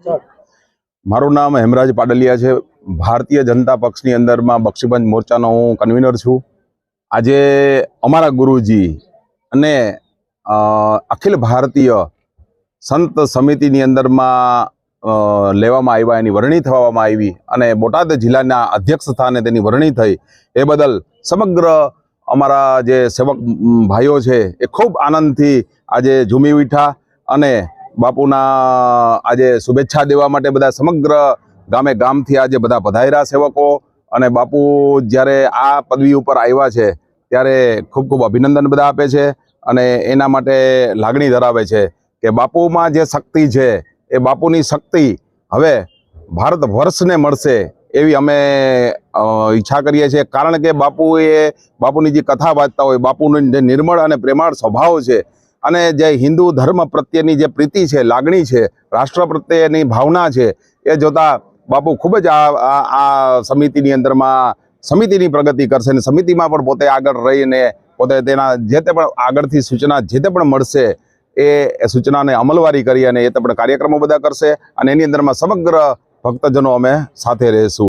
મારું નામ હેમરાજ પાડલિયા છે। ભારતીય જનતા પક્ષની અંદરમાં બક્ષીપંચ મોરચાનો હું કન્વીનર છું। આજે અમારા ગુરુજી અને અખિલ ભારતીય સંત સમિતિની અંદરમાં લેવામાં આવ્યા, એની વરણી થવામાં આવી અને બોટાદ જિલ્લાના અધ્યક્ષ સ્થાને તેની વરણી થઈ એ બદલ સમગ્ર અમારા જે સેવક ભાઈઓ છે એ ખૂબ આનંદથી આજે ઝૂમી ઉઠ્યા અને બાપુના આજે શુભેચ્છા દેવા માટે બધા સમગ્ર ગામે ગામથી આજે બધા પધાર્યા સેવકો। અને બાપુ જ્યારે આ પદવી ઉપર આવ્યા છે ત્યારે ખૂબ ખૂબ અભિનંદન બધા આપે છે અને એના માટે લાગણી ધરાવે છે કે બાપુમાં જે શક્તિ છે એ બાપુની શક્તિ હવે ભારત વર્ષને મળશે એવી અમે ઈચ્છા કરીએ છીએ। કારણ કે બાપુની જે કથા વાંચતા હોય, બાપુનું જે નિર્મળ અને પ્રેમાળ સ્વભાવ છે અને જે હિન્દુ ધર્મ પ્રત્યેની જે પ્રીતિ છે, લાગણી છે, રાષ્ટ્ર પ્રત્યેની ભાવના છે, એ જોતા બાપુ ખૂબ જ આ સમિતિની અંદરમાં સમિતિની પ્રગતિ કરશે અને સમિતિમાં પણ પોતે આગળ રહીને પોતે તેના જે તે પણ આગળથી સૂચના જે તે પણ મળશે એ સૂચનાને અમલવારી કરી અને એ તે પણ કાર્યક્રમો બધા કરશે અને એની અંદરમાં સમગ્ર ભક્તજનો અમે સાથે રહીશું।